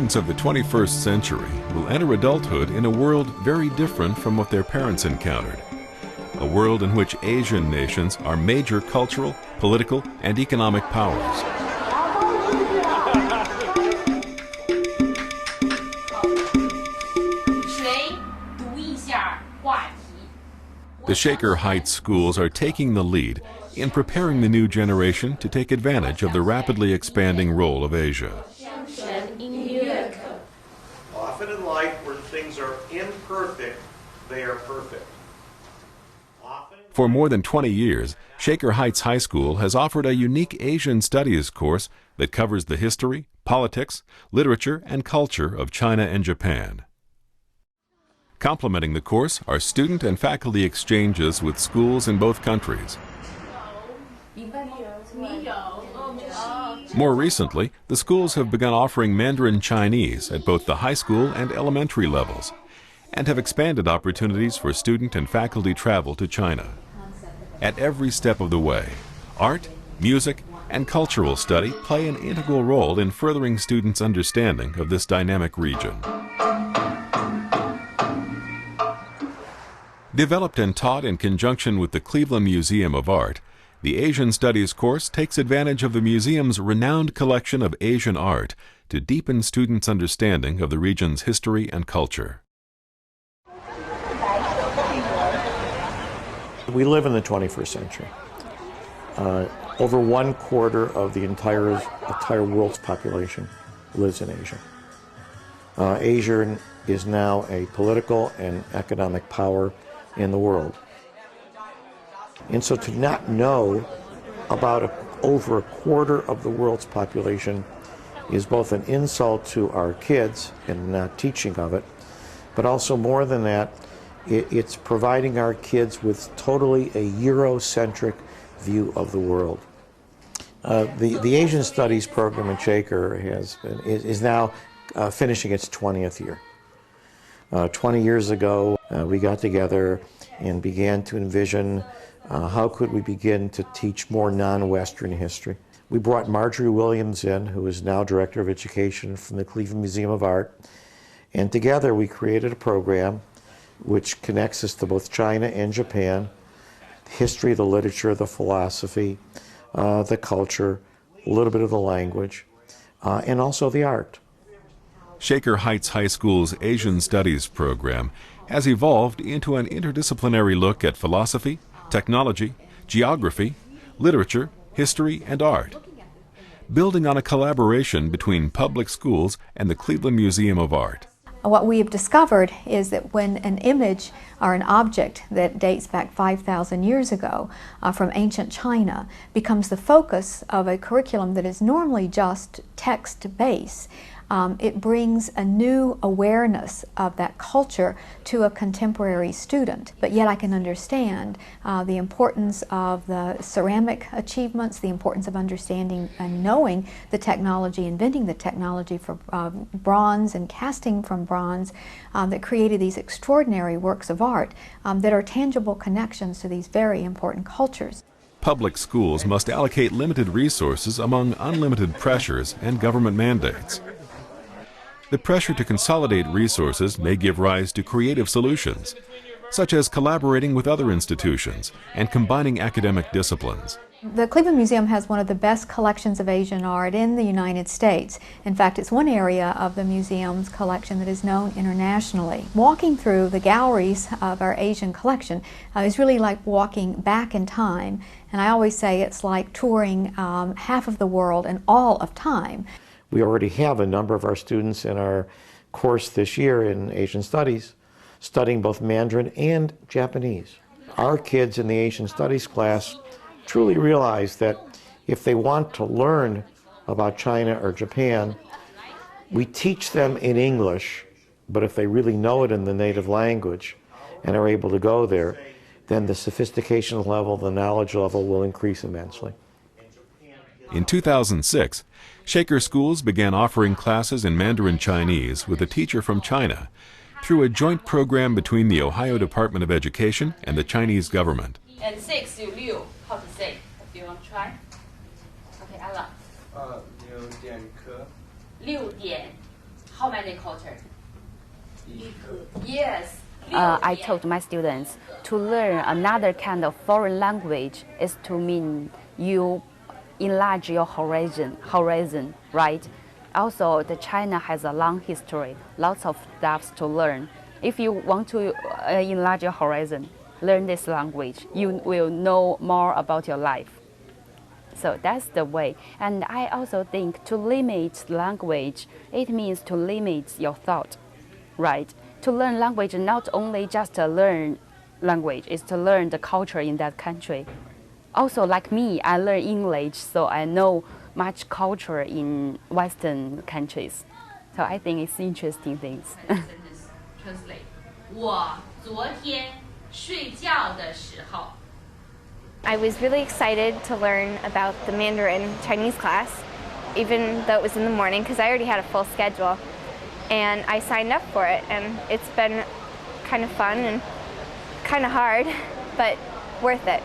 students of the 21st century will enter adulthood in a world very different from what their parents encountered. A world in which Asian nations are major cultural, political, and economic powers. The Shaker Heights schools are taking the lead in preparing the new generation to take advantage of the rapidly expanding role of Asia. Often in life where things are imperfect, they are perfect. For more than 20 years, Shaker Heights High School has offered a unique Asian Studies course that covers the history, politics, literature, and culture of China and Japan. Complementing the course are student and faculty exchanges with schools in both countries. More recently, the schools have begun offering Mandarin Chinese at both the high school and elementary levels, and have expanded opportunities for student and faculty travel to China. At every step of the way, art, music, and cultural study play an integral role in furthering students' understanding of this dynamic region. Developed and taught in conjunction with the Cleveland Museum of Art, the Asian Studies course takes advantage of the museum's renowned collection of Asian art to deepen students' understanding of the region's history and culture. We live in the 21st century. Over 1/4 of the entire world's population lives in Asia. Asia is now a political and economic power in the world. And so to not know about over 1/4 of the world's population is both an insult to our kids and not teaching of it, but also more than that, it's providing our kids with totally a Eurocentric view of the world. The Asian Studies program in Shaker is now finishing its 20th year. 20 years ago, we got together and began to envision how could we begin to teach more non-Western history. We brought Marjorie Williams in, who is now Director of Education from the Cleveland Museum of Art, and together we created a program which connects us to both China and Japan, the history, the literature, the philosophy, the culture, a little bit of the language, and also the art. Shaker Heights High School's Asian Studies program has evolved into an interdisciplinary look at philosophy, technology, geography, literature, history, and art, building on a collaboration between public schools and the Cleveland Museum of Art. What we have discovered is that when an image or an object that dates back 5,000 years ago from ancient China becomes the focus of a curriculum that is normally just text-based, it brings a new awareness of that culture to a contemporary student. But yet I can understand the importance of the ceramic achievements, the importance of understanding and knowing the technology, inventing the technology for bronze and casting from bronze that created these extraordinary works of art that are tangible connections to these very important cultures. Public schools must allocate limited resources among unlimited pressures and government mandates. The pressure to consolidate resources may give rise to creative solutions, such as collaborating with other institutions and combining academic disciplines. The Cleveland Museum has one of the best collections of Asian art in the United States. In fact, it's one area of the museum's collection that is known internationally. Walking through the galleries of our Asian collection is really like walking back in time, and I always say it's like touring half of the world and all of time. We already have a number of our students in our course this year in Asian Studies studying both Mandarin and Japanese. Our kids in the Asian Studies class truly realize that if they want to learn about China or Japan, we teach them in English, but if they really know it in the native language and are able to go there, then the sophistication level, the knowledge level will increase immensely. In 2006, Shaker schools began offering classes in Mandarin Chinese with a teacher from China through a joint program between the Ohio Department of Education and the Chinese government. And 6 to 6, how to say? Do you want to try? Okay, Ella. 6点课。6点 how many cultures? Yes. I told my students to learn another kind of foreign language is to mean you enlarge your horizon, right? Also, China has a long history, lots of stuff to learn. If you want to enlarge your horizon, learn this language. You will know more about your life. So that's the way. And I also think to limit language, it means to limit your thought, right? To learn language, not only just to learn language, it's to learn the culture in that country. Also, like me, I learn English, so I know much culture in Western countries. So I think it's interesting things. Translate. 我昨天睡觉的时候 I was really excited to learn about the Mandarin Chinese class, even though it was in the morning, because I already had a full schedule. And I signed up for it, and it's been kind of fun and kind of hard, but worth it.